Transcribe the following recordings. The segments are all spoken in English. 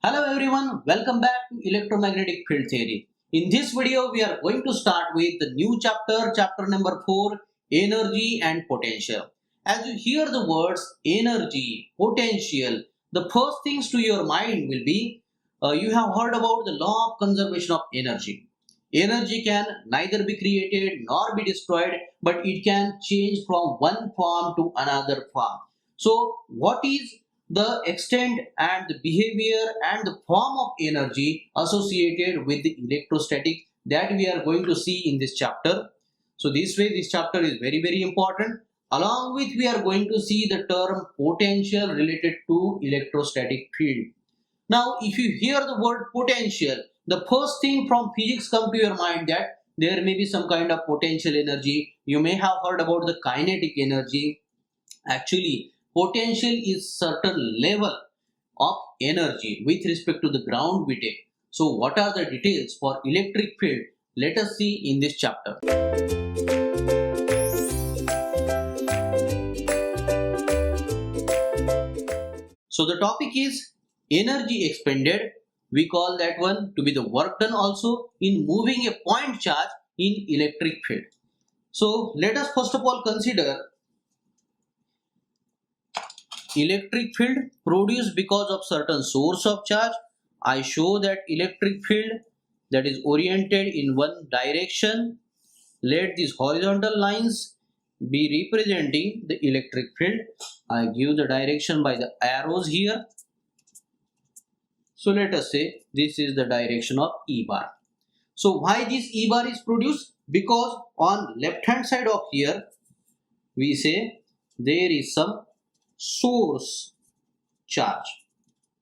Hello everyone, welcome back to Electromagnetic Field Theory. In this video, we are going to start with the new chapter number 4, Energy and Potential. As you hear the words energy, potential, the first things to your mind will be, you have heard about the law of conservation of energy. Energy can neither be created nor be destroyed, but it can change from one form to another form. So, what is the extent and the behavior and the form of energy associated with the electrostatic that we are going to see in this chapter? So, this way, this chapter is very important. Along with, we are going to see the term potential related to electrostatic field. Now, if you hear the word potential, the first thing from physics come to your mind that there may be some kind of potential energy. You may have heard about the kinetic energy. Actually, potential is certain level of energy with respect to the ground we take. So, what are the details for electric field? Let us see in this chapter. So, the topic is energy expended. We call that one to be the work done also in moving a point charge in electric field. So, let us first of all consider electric field produced because of certain source of charge. I show that electric field that is oriented in one direction. Let these horizontal lines be representing the electric field. I give the direction by the arrows here. So let us say this is the direction of E bar. So why this E bar is produced? Because on left hand side of here we say there is some source charge.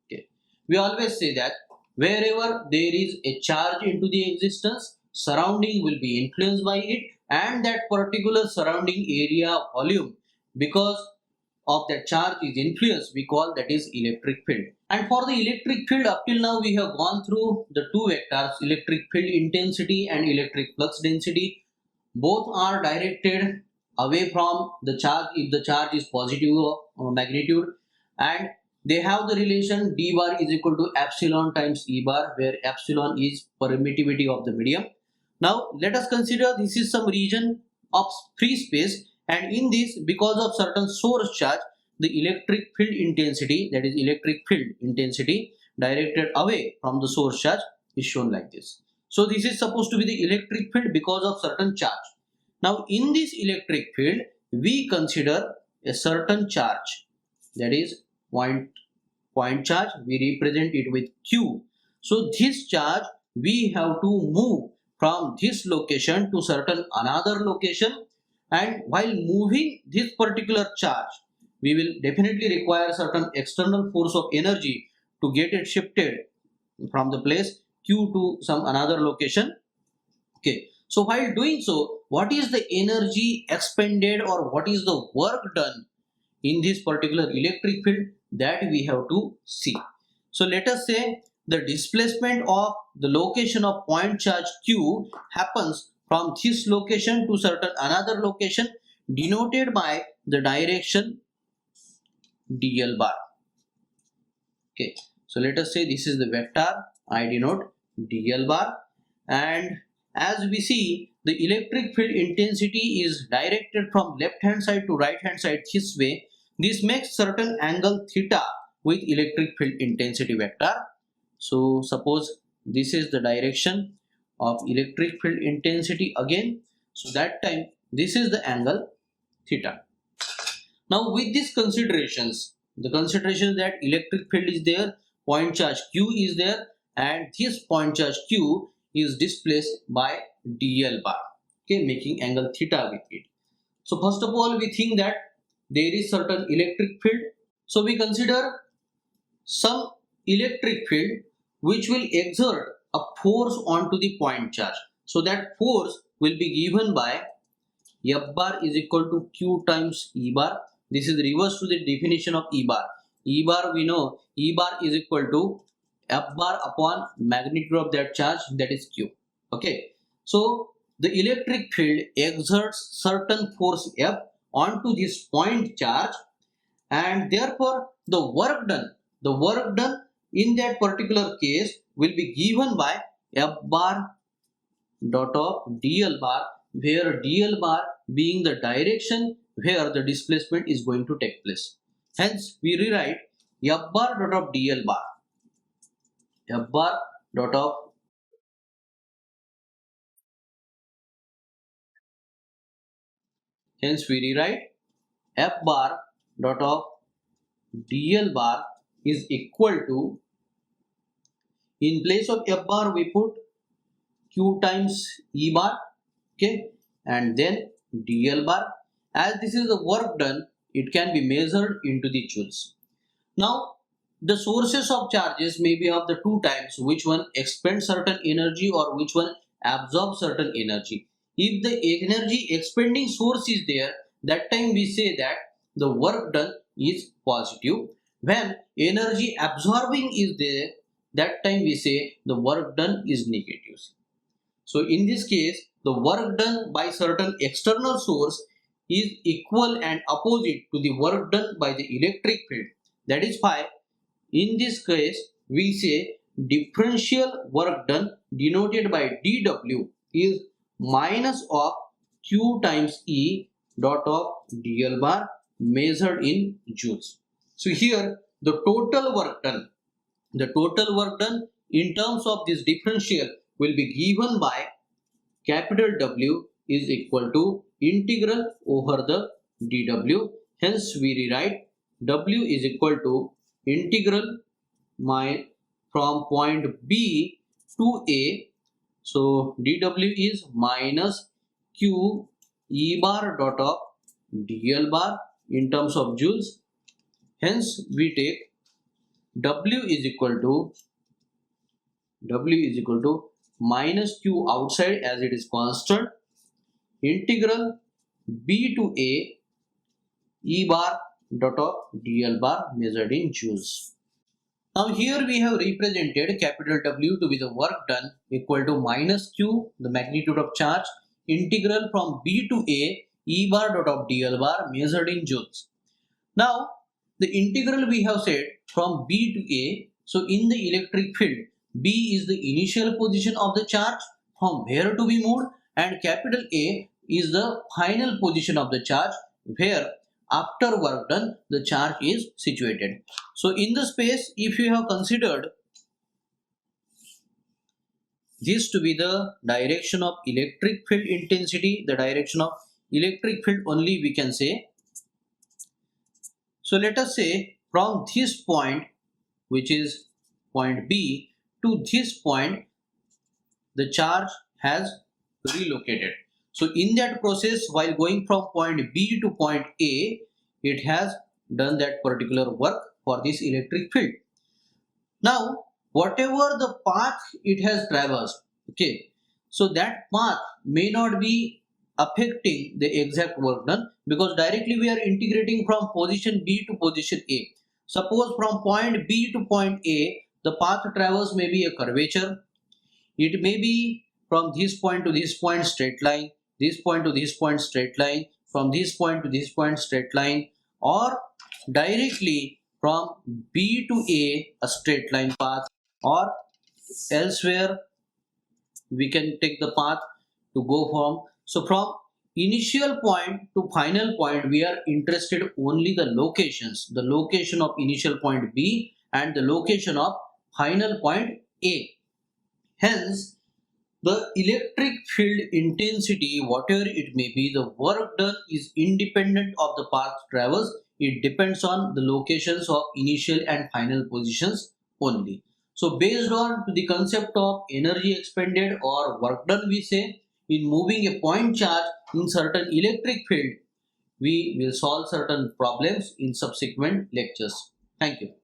Okay. We always say that wherever there is a charge into the existence, surrounding will be influenced by it, and that particular surrounding area volume, because of that charge is influenced, we call that is electric field. And for the electric field, up till now we have gone through the two vectors, electric field intensity and electric flux density. Both are directed away from the charge if the charge is positive magnitude, and they have the relation d bar is equal to epsilon times E bar, where epsilon is permittivity of the medium. Now let us consider this is some region of free space, and in this, because of certain source charge, the electric field intensity, that is electric field intensity directed away from the source charge, is shown like this. So this is supposed to be the electric field because of certain charge. Now in this electric field, we consider a certain charge, that is point charge. We represent it with Q. So this charge we have to move from this location to certain another location, and while moving this particular charge, we will definitely require certain external force of energy to get it shifted from the place Q to some another location. Okay. So while doing so, what is the energy expended or what is the work done in this particular electric field, that we have to see. So let us say the displacement of the location of point charge Q happens from this location to certain another location, denoted by the direction dl bar. Okay, so let us say this is the vector, I denote dl bar, and as we see, the electric field intensity is directed from left hand side to right hand side this way. This makes certain angle theta with electric field intensity vector. So suppose this is the direction of electric field intensity again. So that time this is the angle theta. Now with these considerations, the consideration that electric field is there, point charge Q is there, and this point charge Q is displaced by dl bar, okay, making angle theta with it. So first of all, we think that there is certain electric field. So we consider some electric field which will exert a force onto the point charge. So that force will be given by F bar is equal to Q times E bar. This is reverse to the definition of E bar. E bar, we know E bar is equal to F bar upon magnitude of that charge, that is Q. Okay. So the electric field exerts certain force F onto this point charge, and therefore the work done in that particular case will be given by F bar dot of dl bar, where dl bar being the direction where the displacement is going to take place. Hence, we rewrite F bar dot of dl bar. F bar dot of Hence we rewrite F bar dot of dl bar is equal to, in place of F bar we put Q times E bar, okay, and then dl bar. As this is the work done, it can be measured into the joules. Now, the sources of charges may be of the two types, which one expends certain energy or which one absorbs certain energy. If the energy expending source is there, that time we say that the work done is positive. When energy absorbing is there, that time we say the work done is negative. So in this case, the work done by certain external source is equal and opposite to the work done by the electric field. That is why in this case we say differential work done denoted by dW is minus of Q times E dot of dl bar measured in joules. So here the total work done in terms of this differential will be given by capital W is equal to integral over the dW. Hence we rewrite W is equal to integral from point B to A. So dW is minus Q E bar dot of dl bar in terms of joules. Hence we take W is equal to minus Q outside as it is constant, integral B to A E bar dot of dl bar measured in joules. Now here we have represented capital W to be the work done equal to minus Q, the magnitude of charge, integral from B to A E bar dot of dl bar measured in joules. Now the integral we have said from B to A. So in the electric field, B is the initial position of the charge from where to be moved, and capital A is the final position of the charge where after work done the charge is situated. So in the space, if you have considered this to be the direction of electric field intensity, the direction of electric field only we can say. So let us say from this point, which is point B, to this point the charge has relocated. So in that process, while going from point B to point A, it has done that particular work for this electric field. Now whatever the path it has traversed, okay, so that path may not be affecting the exact work done, because directly we are integrating from position B to position A. Suppose from point B to point A, the path traversed may be a curvature. It may be from this point to this point straight line, this point to this point straight line, from this point to this point straight line, or directly from B to a straight line path, or elsewhere we can take the path to go from. So from initial point to final point, we are interested only the locations, the location of initial point B and the location of final point A. Hence, the electric field intensity, whatever it may be, the work done is independent of the path traversed. It depends on the locations of initial and final positions only. So based on the concept of energy expended or work done, we say in moving a point charge in certain electric field, we will solve certain problems in subsequent lectures. Thank you.